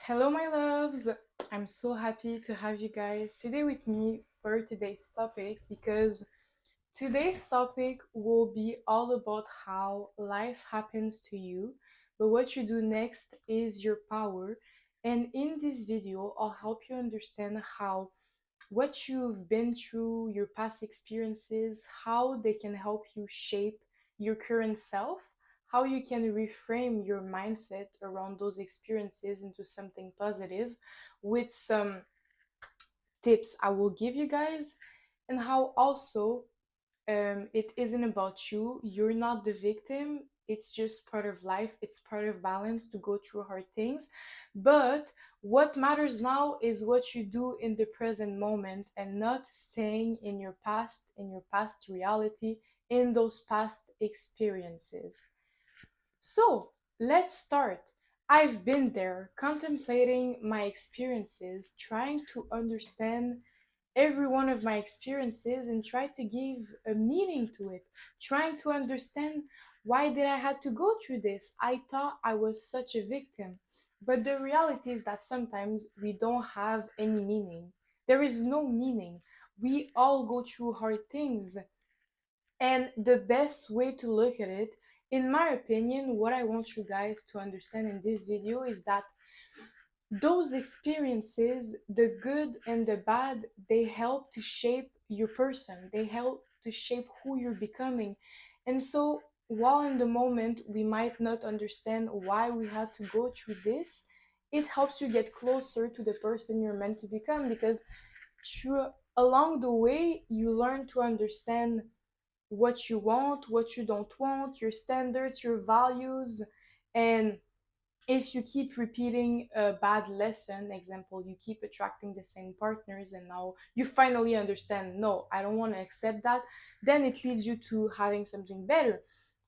Hello, my loves. I'm so happy to have you guys today with me for today's topic because today's topic will be all about how life happens to you, but what you do next is your power. And in this video, I'll help you understand how what you've been through, your past experiences, how they can help you shape your current self, how you can reframe your mindset around those experiences into something positive with some tips I will give you guys, and how also it isn't about you. You're not the victim. It's just part of life. It's part of balance to go through hard things. But what matters now is what you do in the present moment and not staying in your past reality, in those past experiences. So let's start. I've been there contemplating my experiences, trying to understand every one of my experiences and try to give a meaning to it, trying to understand why did I had to go through this. I thought I was such a victim, but the reality is that sometimes we don't have any meaning. There is no meaning. We all go through hard things, and the best way to look at it, in my opinion, what I want you guys to understand in this video is that those experiences, the good and the bad, they help to shape your person. They help to shape who you're becoming. And so, while in the moment we might not understand why we had to go through this, it helps you get closer to the person you're meant to become because through along the way you learn to understand what you want, what you don't want, your standards, your values, and if you keep repeating a bad lesson, example, you keep attracting the same partners and now you finally understand, no, I don't want to accept that, then it leads you to having something better.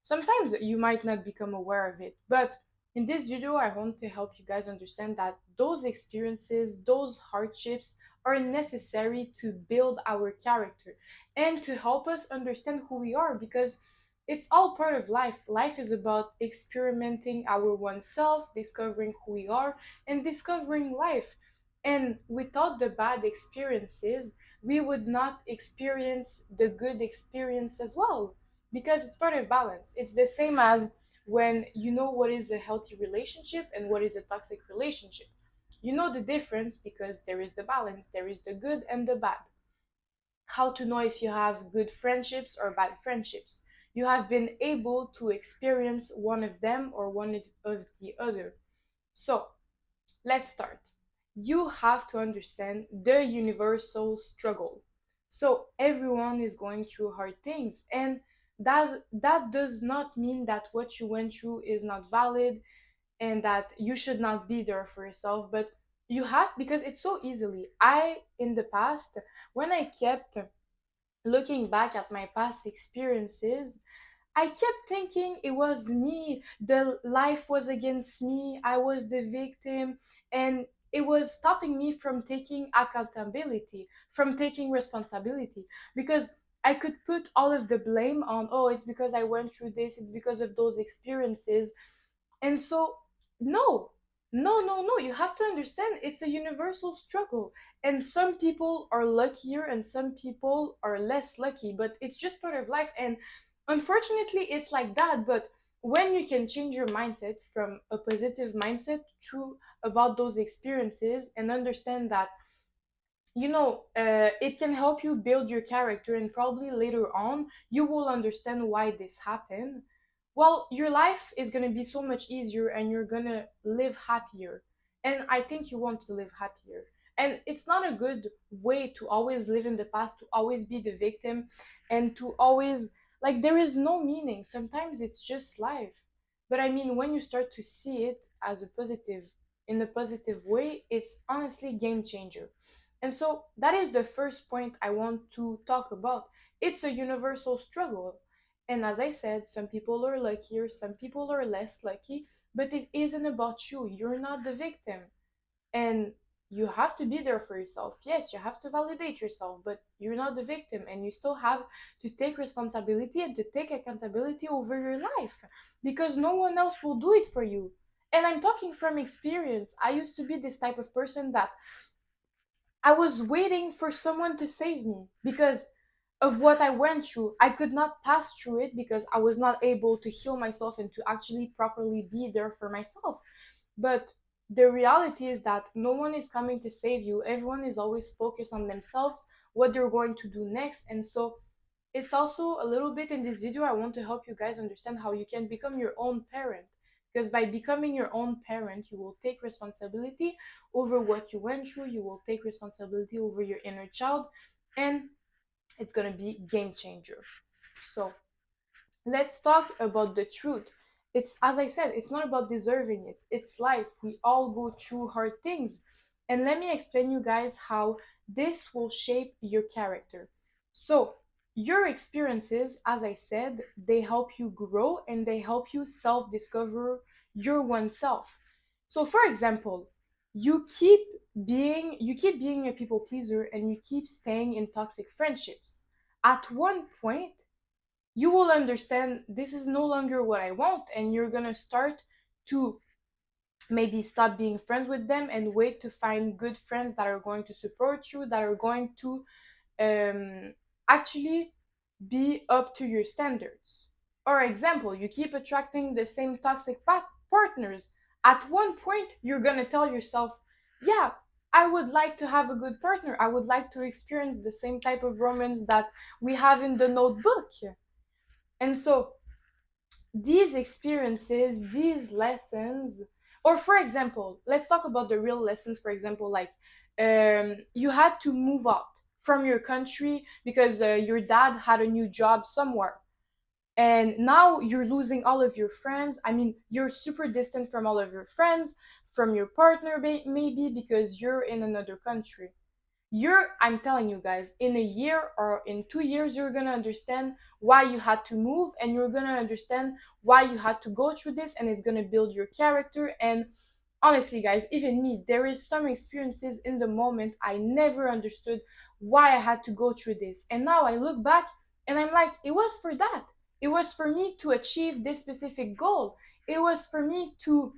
Sometimes you might not become aware of it, but in this video, I want to help you guys understand that those experiences, those hardships are necessary to build our character and to help us understand who we are because it's all part of life. Life is about experimenting our oneself, discovering who we are, and discovering life. And without the bad experiences, we would not experience the good experience as well because it's part of balance. It's the same as when you know what is a healthy relationship and what is a toxic relationship. You know the difference because there is the balance, there is the good and the bad. How to know if you have good friendships or bad friendships. You have been able to experience one of them or one of the other. So, let's start. You have to understand the universal struggle. So, everyone is going through hard things, and that does not mean that what you went through is not valid and that you should not be there for yourself, but you have because it's so easily. I in the past when I kept looking back at my past experiences, I kept thinking it was me, the life was against me, I was the victim, and it was stopping me from taking accountability, from taking responsibility, because I could put all of the blame on, oh, it's because I went through this, it's because of those experiences. And so, no, no, you have to understand it's a universal struggle. And some people are luckier and some people are less lucky, but it's just part of life. And unfortunately, it's like that. But when you can change your mindset from a positive mindset to about those experiences and understand that it can help you build your character, and probably later on you will understand why this happened. Well, your life is going to be so much easier and you're going to live happier. And I think you want to live happier. And it's not a good way to always live in the past, to always be the victim, and to always, like, there is no meaning. Sometimes it's just life. But I mean, when you start to see it as a positive, in a positive way, it's honestly game changer. And so that is the first point I want to talk about. It's a universal struggle. And as I said, some people are luckier, some people are less lucky, but it isn't about you. You're not the victim. And you have to be there for yourself. Yes, you have to validate yourself, but you're not the victim and you still have to take responsibility and to take accountability over your life because no one else will do it for you. And I'm talking from experience. I used to be this type of person that I was waiting for someone to save me because of what I went through. I could not pass through it because I was not able to heal myself and to actually properly be there for myself. But the reality is that no one is coming to save you. Everyone is always focused on themselves, what they're going to do next. And so it's also a little bit in this video, I want to help you guys understand how you can become your own parent. Because by becoming your own parent, you will take responsibility over what you went through, you will take responsibility over your inner child, and it's gonna be game changer. So let's talk about the truth. It's, as I said, it's not about deserving it. It's life. We all go through hard things. And let me explain you guys how this will shape your character. So, your experiences, as I said, they help you grow and they help you self-discover your one self. So, for example, you keep being a people pleaser and you keep staying in toxic friendships. At one point, you will understand this is no longer what I want, and you're gonna start to maybe stop being friends with them and wait to find good friends that are going to support you, that are going to um, actually be up to your standards. Or example, you keep attracting the same toxic partners. At one point, you're gonna tell yourself, yeah, I would like to have a good partner. I would like to experience the same type of romance that we have in the notebook. And so these experiences, these lessons, or for example, let's talk about the real lessons. For example, like you had to move out from your country because your dad had a new job somewhere. And now you're losing all of your friends. I mean, you're super distant from all of your friends, from your partner, maybe because you're in another country. I'm telling you guys, in a year or in 2 years, you're gonna understand why you had to move, and you're gonna understand why you had to go through this, and it's gonna build your character. And honestly, guys, even me, there is some experiences in the moment I never understood why I had to go through this, and now I look back and I'm like, it was for that. It was for me to achieve this specific goal. It was for me to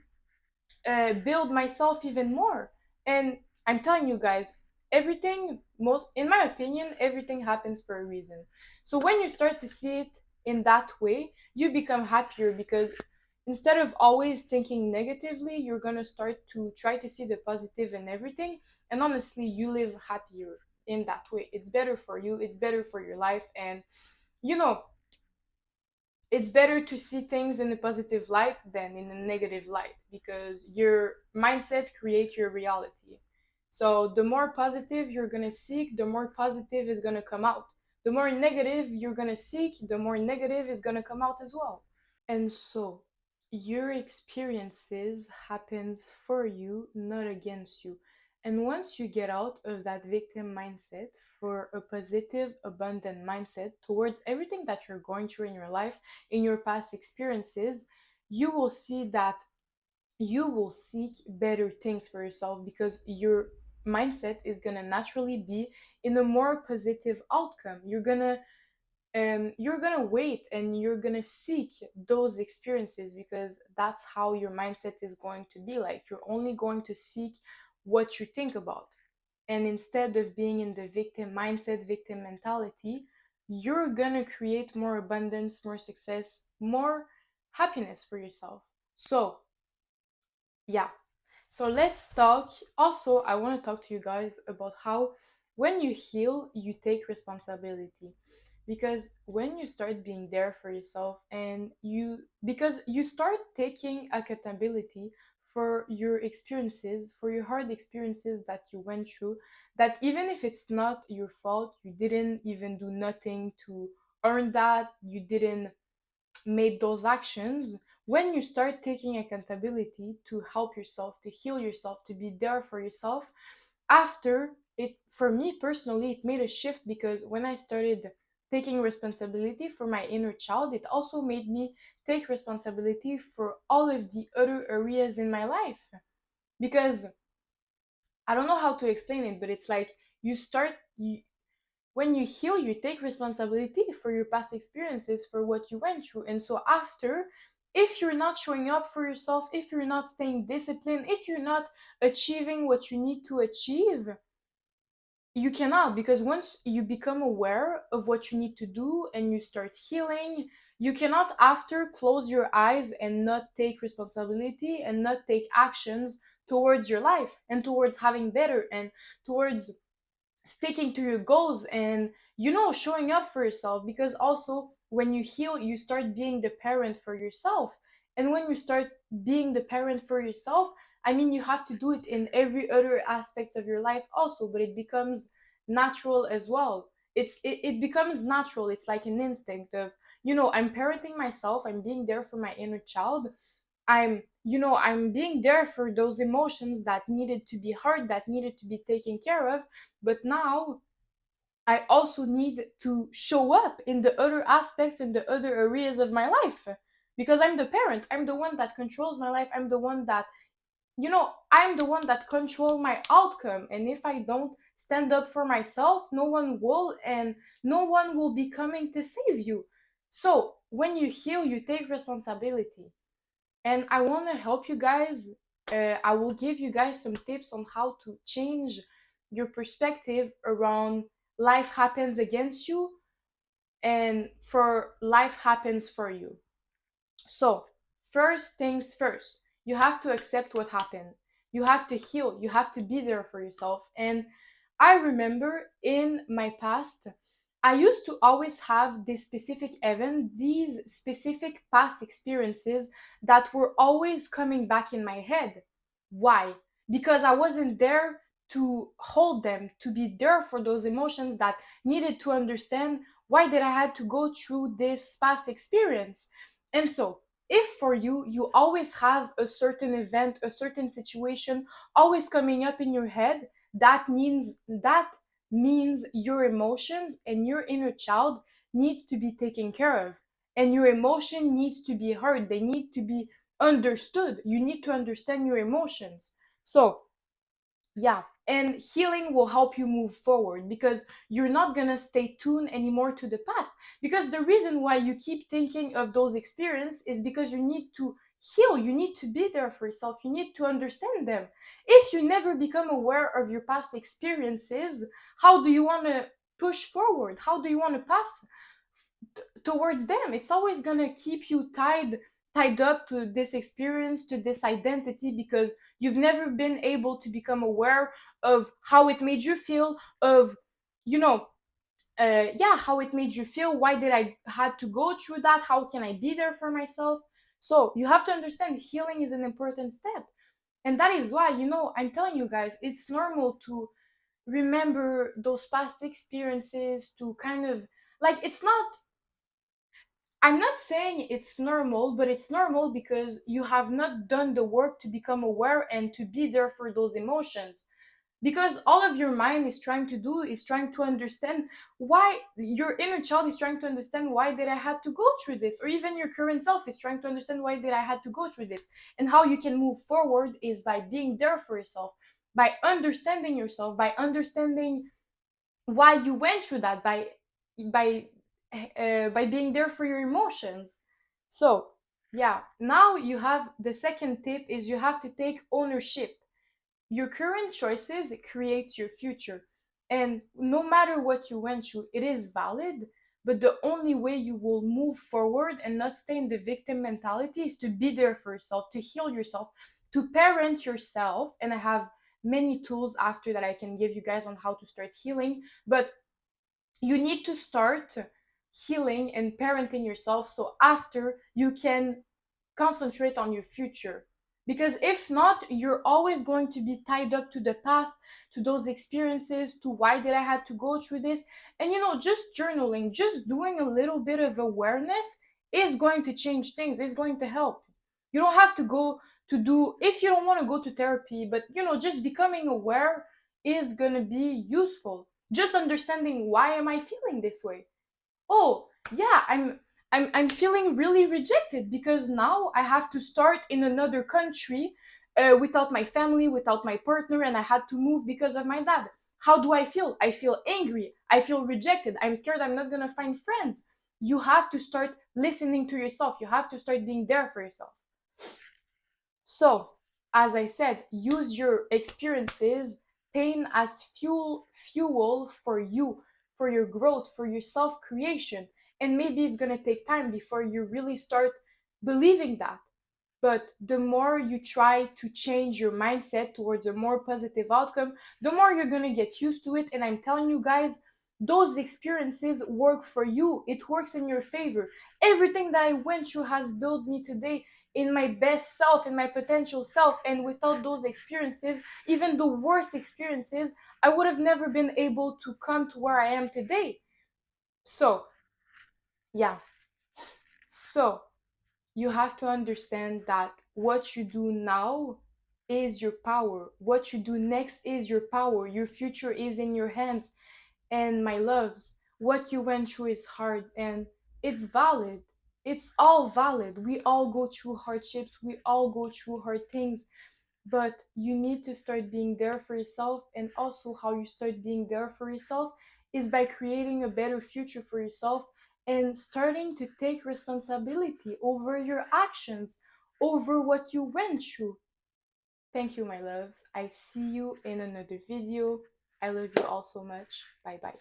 build myself even more. And I'm telling you guys, everything, most, in my opinion, everything happens for a reason. So when you start to see it in that way, you become happier because instead of always thinking negatively, you're gonna start to try to see the positive in everything. And honestly, you live happier in that way. It's better for you, it's better for your life. And you know, it's better to see things in a positive light than in a negative light because your mindset creates your reality. So the more positive you're going to seek, the more positive is going to come out. The more negative you're going to seek, the more negative is going to come out as well. And so your experiences happens for you, not against you. And once you get out of that victim mindset for a positive, abundant mindset towards everything that you're going through in your life, in your past experiences, you will see that you will seek better things for yourself because your mindset is going to naturally be in a more positive outcome. You're gonna wait and you're gonna seek those experiences because that's how your mindset is going to be like. You're only going to seek what you think about. And instead of being in the victim mindset, victim mentality, you're gonna create more abundance, more success, more happiness for yourself. So, yeah, so let's talk. Also, I want to talk to you guys about how when you heal, you take responsibility. Because when you start being there for yourself because you start taking accountability for your experiences, for your hard experiences that you went through, that even if it's not your fault, you didn't even do nothing to earn that, you didn't made those actions. When you start taking accountability to help yourself, to heal yourself, to be there for yourself, after it, for me personally, it made a shift because when I started taking responsibility for my inner child, it also made me take responsibility for all of the other areas in my life. Because I don't know how to explain it, but it's like when you heal, you take responsibility for your past experiences, for what you went through. And so after, If you're not showing up for yourself, if you're not staying disciplined, if you're not achieving what you need to achieve, you cannot, because once you become aware of what you need to do and you start healing, you cannot after close your eyes and not take responsibility and not take actions towards your life and towards having better and towards sticking to your goals and showing up for yourself. Because also when you heal, you start being the parent for yourself, and when you start being the parent for yourself, I mean, you have to do it in every other aspects of your life also, but it becomes natural as well. It becomes natural. It's like an instinct of, I'm parenting myself, I'm being there for my inner child, I'm being there for those emotions that needed to be heard, that needed to be taken care of. But now I also need to show up in the other aspects, in the other areas of my life, because I'm the parent, I'm the one that controls my life, I'm the one that control my outcome. And if I don't stand up for myself, no one will, and no one will be coming to save you. So when you heal, you take responsibility, and I want to help you guys. I will give you guys some tips on how to change your perspective around life happens against you and for life happens for you. So, first things first, you have to accept what happened. You have to heal. You have to be there for yourself. And I remember in my past, I used to always have this specific event, these specific past experiences that were always coming back in my head. Why? Because I wasn't there to hold them, to be there for those emotions that needed to understand why did I had to go through this past experience. And so, if for you, you always have a certain event, a certain situation always coming up in your head, that means your emotions and your inner child needs to be taken care of. And your emotion needs to be heard. They need to be understood. You need to understand your emotions. So, yeah, and healing will help you move forward because you're not gonna stay tuned anymore to the past. Because the reason why you keep thinking of those experiences is because you need to heal, you need to be there for yourself, you need to understand them. If you never become aware of your past experiences, how do you want to push forward? How do you want to pass towards them? It's always gonna keep you tied up to this experience, to this identity, because you've never been able to become aware of how it made you feel, of you know yeah, how it made you feel, why did I had to go through that, how can I be there for myself. So you have to understand healing is an important step. And that is why, I'm telling you guys, it's normal to remember those past experiences, to kind of, like, it's not, I'm not saying it's normal, but it's normal because you have not done the work to become aware and to be there for those emotions. Because all of your mind is trying to do is trying to understand why, your inner child is trying to understand why did I had to go through this, or even your current self is trying to understand why did I had to go through this. And how you can move forward is by being there for yourself, by understanding yourself, by understanding why you went through that, by by being there for your emotions. So yeah, now you have the second tip is you have to take ownership. Your current choices creates your future, and no matter what you went through, it is valid. But the only way you will move forward and not stay in the victim mentality is to be there for yourself, to heal yourself, to parent yourself. And I have many tools after that I can give you guys on how to start healing. But you need to start healing and parenting yourself so after you can concentrate on your future. Because if not, you're always going to be tied up to the past, to those experiences, to why did I had to go through this. And just journaling, just doing a little bit of awareness is going to change things, is going to help. You don't have to go to do, if you don't want to go to therapy, but just becoming aware is going to be useful. Just understanding, why am I feeling this way? Oh, yeah, I'm feeling really rejected because now I have to start in another country, without my family, without my partner, and I had to move because of my dad. How do I feel? I feel angry, I feel rejected, I'm scared I'm not gonna find friends. You have to start listening to yourself. You have to start being there for yourself. So, as I said, use your experiences, pain as fuel for you, for your growth, for your self creation. And maybe it's going to take time before you really start believing that. But the more you try to change your mindset towards a more positive outcome, the more you're going to get used to it. And I'm telling you guys, those experiences work for you. It works in your favor. Everything that I went through has built me today in my best self, in my potential self. And without those experiences, even the worst experiences, I would have never been able to come to where I am today. So, yeah. So, you have to understand that what you do now is your power. What you do next is your power. Your future is in your hands. And my loves, what you went through is hard and it's valid. It's all valid. We all go through hardships, we all go through hard things, but you need to start being there for yourself. And also, how you start being there for yourself is by creating a better future for yourself and starting to take responsibility over your actions, over what you went through. Thank you, my loves. I see you in another video. I love you all so much. Bye bye.